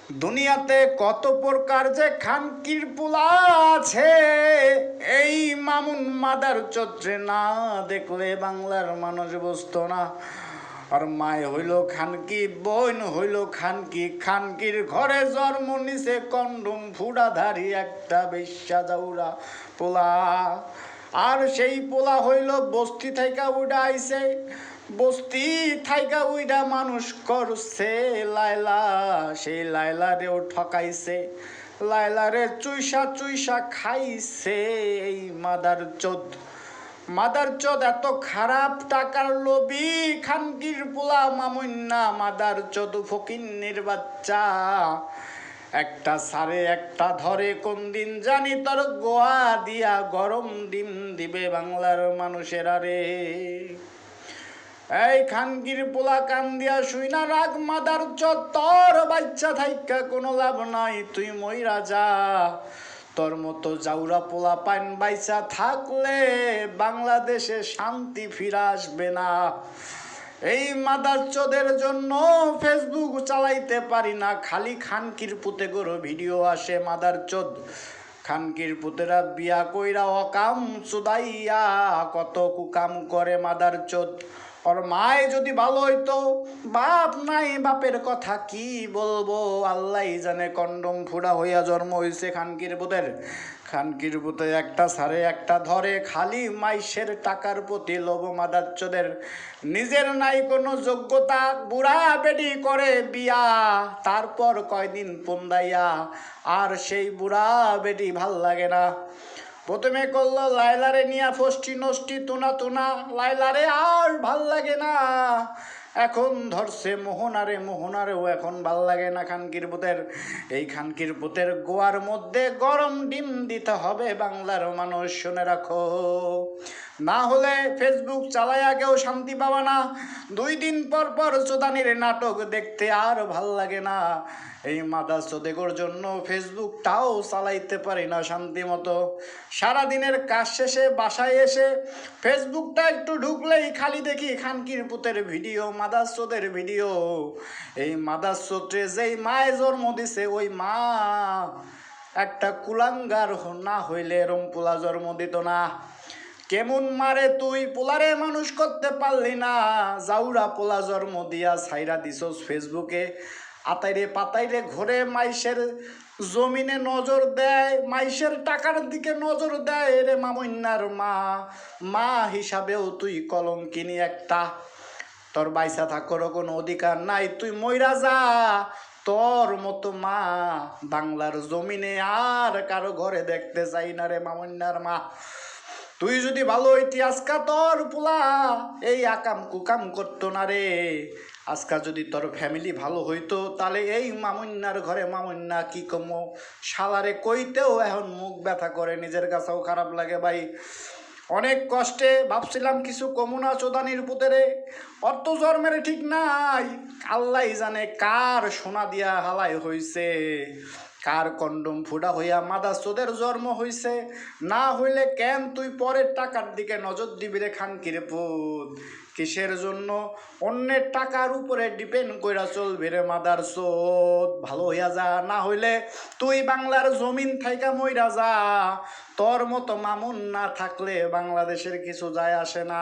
দুনিয়াতে কত প্রকার যে খানকির পোলা আছে, এই মামুন মাদার চত্রে না দেখলে বাংলার মানুষ বুঝতো না। আর মায় হইল খানকি, বোন হইল খানকি, খানকির ঘরে জন্ম নিছে কন্ডম ফুড়াধারী একটা বেশ্যা জাউরা পোলা। আর সেই পোলা হইল বস্তি থাইকা উড়া আইছে, বস্তি থাইকা উইডা মানুষ করছে লাইলা, সেই লাইলারেও ঠকাইছে, লাইলারে চুইসা চুইসা খাইছে এই মাদার চোদ। মাদার চোদ এত খারাপ, টাকার লোভী খানকির পোলা মামুন্না মাদার চোদ ফকিন্নির বাচ্চা। একটা সারে একটা ধরে, কোন দিন জানি তোর গোয়া দিয়া গরম ডিম দিবে বাংলার মানুষেরা রে। এই খানকির পোলা কান দিয়া শুই না রাগ, মাদার চোদ তোর বাচ্চা থাইকা কোনো লাভ নাই, তুই মইরা যা। তোর মতো জাউরা পোলা পাইন বাইচা থাকলে বাংলাদেশে শান্তি ফিরে আসবে না। এই মাদার চোদের জন্য ফেসবুক চালাইতে পারি না, খালি খানকির পুতে গরো ভিডিও আসে মাদার চোদ। খানকির পুতেরা বিয়া কইরা অকাম চুদাইয়া কত কুকাম করে মাদার চোদ। ওর মায় যদি ভালো হইতো, বাপ নাই বাপের কথা কি বলবো, আল্লাহ জানে কন্ডম ফুড়া হইয়া জন্ম হইছে খানকির পুতের। খানকির পুতে একটা সারে একটা ধরে, খালি মাইশের টাকার প্রতি লোভ মাদার চোদের। নিজের নাই কোনো যোগ্যতা, বুড়া বেডি করে বিয়া, তারপর কয়দিন পন্দাইয়া, আর সেই বুড়া বেডি ভাল লাগে না। প্রথমে করলো লাইলারে নিয়া ফষ্টি নষ্টি তুনা তুনা, লাইলারে আর ভাল লাগে না। এখন ধরছে মোহনারে, মোহনারেও এখন ভাল লাগে না খানকির পুতের। এই খানকির পুতের গোয়ার মধ্যে গরম ডিম দিতে হবে বাংলার মানুষ, শুনে রাখো। না হলে ফেসবুক চালাইয়া কেউ শান্তি পাবা না। 2 দিন পর পর চোদানির নাটক দেখতে আর ভাল লাগে না। এই মাদা চোদেগোর জন্য ফেসবুকটাও চালাইতে পারি না শান্তি মতো। সারাদিনের কাজ শেষে বাসায় এসে ফেসবুকটা একটু ঢুকলেই খালি দেখি খানকির পুতের ভিডিও, মাদার চোদের ভিডিও। এই মাদার চোদ্রে যেই মায়ে জন্ম দিছে, ওই মা একটা কুলাঙ্গার না হইলে এরম পোলা জন্ম দিত না। কেমন মারে তুই পোলারে মানুষ করতে পারলি না, জাউরা পোলা জন্ম দিয়া ছাইরা দিছস ফেসবুকে। আতাইরে পাতাইরে ঘরে মাইশের জমিনে নজর দেয়, মাইশের টাকার দিকে নজর দেয় রে মামুন্নার মা। মা হিসাবেও তুই কলঙ্কিনী একটা, তোর বাইসা থাকার কোনো অধিকার নাই, তুই মইরা যা। তোর মতো মা বাংলার জমিনে আর কারো ঘরে দেখতে চাই না রে মামুন্নার মা। তুই যদি ভালো হইতি আজকা তোর পোলা এই আকাম কুকাম করতো না রে। আজকা যদি তোর ফ্যামিলি ভালো হইতো, তাহলে এই মামুন্নার ঘরে মামুন্না কি কমো শালারে কইতেও এখন মুখ ব্যথা করে, নিজের কাছেও খারাপ লাগে ভাই। অনেক কষ্টে ভাবছিলাম কিছু কমুনা চোদানির পুতেরে, অর্থ জন্মের ঠিক নাই, আল্লাহ জানে কার সোনা দিয়া হালাই হইছে, কার কন্ডম ফুটা হইয়া মাদা চোদের জন্ম হইছে। না হইলে কেন তুই পরের টাকার দিকে নজর দিবি রে খানকির পুত? কিসের জন্য অন্যের টাকার উপরে ডিপেন্ড কইরা চলবি রে মাদার চোদ? ভালো হইয়া যা, না হইলে তুই বাংলার জমিন থাইকা মইরা যা। তোর মতো মামুন না থাকলে বাংলাদেশের কিছু যায় আসে না।